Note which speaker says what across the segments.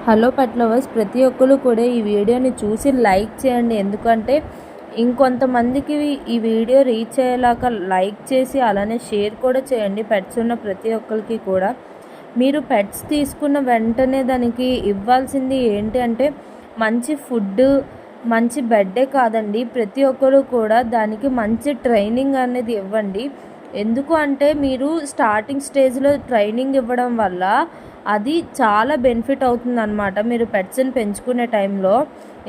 Speaker 1: Hello pet lovers, ప్రతి ఒక్కరు కూడా ఈ వీడియోని చూసి లైక్ చేయండి. ఎందుకంటే ఇంకొంతమందికి ఈ వీడియో రీచ్ అయ్యేలాగా లైక్ చేసి అలానే షేర్ కూడా చేయండి. పెట్స్ ఉన్న ప్రతి ఒక్కరికి కూడా మీరు పెట్స్ తీసుకున్న వెంటనే దానికి ఇవ్వాల్సింది ఏంటి అంటే మంచి ఫుడ్, మంచి బెడ్డే కాదండి, ప్రతి ఒక్కరు కూడా దానికి మంచి ట్రైనింగ్ అనేది ఇవ్వండి. ఎందుకు అంటే మీరు స్టార్టింగ్ స్టేజ్లో ట్రైనింగ్ ఇవ్వడం వల్ల అది చాలా బెనిఫిట్ అవుతుందన్నమాట మీరు పెట్స్ని పెంచుకునే టైంలో.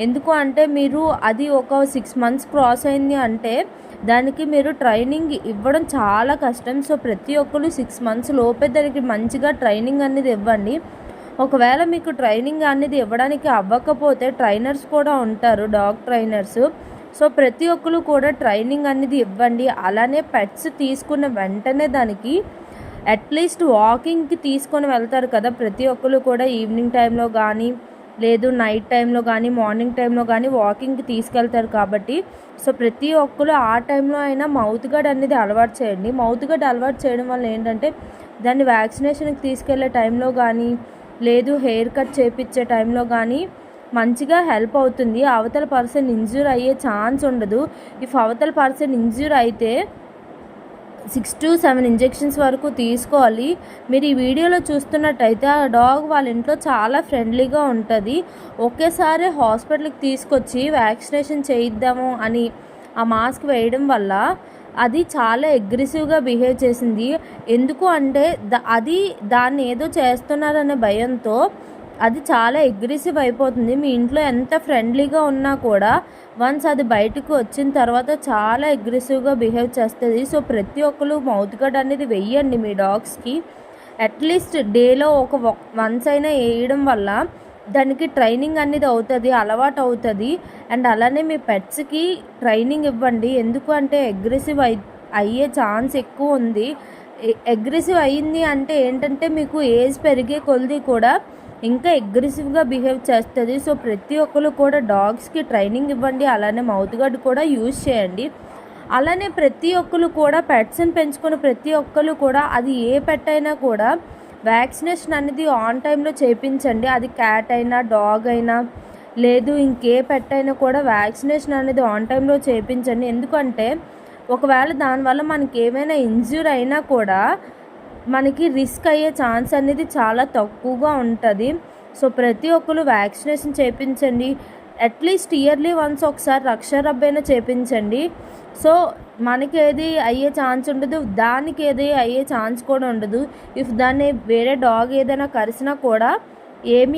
Speaker 1: ఎందుకు అంటే మీరు అది ఒక 6 months క్రాస్ అయింది అంటే దానికి మీరు ట్రైనింగ్ ఇవ్వడం చాలా కష్టం. సో ప్రతి ఒక్కరు 6 months లోపే దానికి మంచిగా ట్రైనింగ్ అనేది ఇవ్వండి. ఒకవేళ మీకు ట్రైనింగ్ అనేది ఇవ్వడానికి అవ్వకపోతే ట్రైనర్స్ కూడా ఉంటారు, డాగ్ ట్రైనర్స్. సో ప్రతి ఒక్కరు కూడా ట్రైనింగ్ అనేది ఇవ్వండి. అలానే పెట్స్ తీసుకున్న వెంటనే దానికి అట్లీస్ట్ వాకింగ్కి తీసుకొని వెళ్తారు కదా ప్రతి ఒక్కరు కూడా, ఈవినింగ్ టైంలో కానీ లేదు నైట్ టైంలో కానీ మార్నింగ్ టైంలో కానీ వాకింగ్కి తీసుకెళ్తారు కాబట్టి సో ప్రతి ఒక్కరు ఆ టైంలో అయినా మౌత్ గార్డ్ అనేది అలవాటు చేయండి. మౌత్ గార్డ్ అలవాటు చేయడం వల్ల ఏంటంటే దాన్ని వ్యాక్సినేషన్కి తీసుకెళ్లే టైంలో కానీ లేదు హెయిర్ కట్ చేయించే టైంలో కానీ మంచిగా హెల్ప్ అవుతుంది. అవతల పర్సన్ ఇంజ్యూర్ అయ్యే ఛాన్స్ ఉండదు. ఇఫ్ అవతల పర్సన్ ఇంజ్యూర్ అయితే 6 to 7 ఇంజెక్షన్స్ వరకు తీసుకోవాలి. మీరు ఈ వీడియోలో చూస్తున్నట్టయితే ఆ డాగ్ వాళ్ళ ఇంట్లో చాలా ఫ్రెండ్లీగా ఉంటుంది. ఒకేసారి హాస్పిటల్కి తీసుకొచ్చి వ్యాక్సినేషన్ చేయిద్దాము అని ఆ మాస్క్ వేయడం వల్ల అది చాలా అగ్రెసివ్గా బిహేవ్ చేసింది. ఎందుకు అంటే అది దాన్ని ఏదో చేస్తున్నారనే భయంతో అది చాలా అగ్రెసివ్ అయిపోతుంది. మీ ఇంట్లో ఎంత ఫ్రెండ్లీగా ఉన్నా కూడా వన్స్ అది బయటకు వచ్చిన తర్వాత చాలా అగ్రెసివ్గా బిహేవ్ చేస్తుంది. సో ప్రతి ఒక్కరు మౌత్ గార్డ్ అనేది వెయ్యండి మీ డాగ్స్కి. అట్లీస్ట్ డేలో వన్స్ అయినా వేయడం వల్ల దానికి ట్రైనింగ్ అనేది అవుతుంది, అలవాటు అవుతుంది. అండ్ అలానే మీ పెట్స్కి ట్రైనింగ్ ఇవ్వండి. ఎందుకు అంటే అగ్రెసివ్ అయ్యే ఛాన్స్ ఎక్కువ ఉంది. అగ్రెసివ్ అయ్యింది అంటే ఏంటంటే మీకు ఏజ్ పెరిగే కొలది కూడా ఇంకా అగ్రెసివ్గా బిహేవ్ చేస్తుంది. సో ప్రతి ఒక్కరు కూడా డాగ్స్కి ట్రైనింగ్ ఇవ్వండి. అలానే మౌత్ గార్డ్ కూడా యూజ్ చేయండి. అలానే ప్రతి ఒక్కరు కూడా పెట్స్ని పెంచుకున్న ప్రతి ఒక్కరు కూడా అది ఏ పెట్ అయినా కూడా వ్యాక్సినేషన్ అనేది ఆన్ టైంలో చేయించండి. అది క్యాట్ అయినా డాగ్ అయినా లేదు ఇంకే పెట్ అయినా కూడా వ్యాక్సినేషన్ అనేది ఆన్ టైంలో చేయించండి. ఎందుకంటే ఒకవేళ దానివల్ల మనకి ఏమైనా ఇంజ్యూర్ అయినా కూడా మనకి రిస్క్ అయ్యే ఛాన్స్ అనేది చాలా తక్కువగా ఉంటుంది. సో ప్రతి ఒక్కరు వ్యాక్సినేషన్ చేయించండి. అట్లీస్ట్ ఇయర్లీ వన్స్ ఒకసారి రక్షారబ్ అయినా చేయించండి. సో మనకి ఏది అయ్యే ఛాన్స్ ఉండదు, దానికి ఏది అయ్యే ఛాన్స్ కూడా ఉండదు. ఇఫ్ దాన్ని వేరే డాగ్ ఏదైనా కరిసినా కూడా ఏమి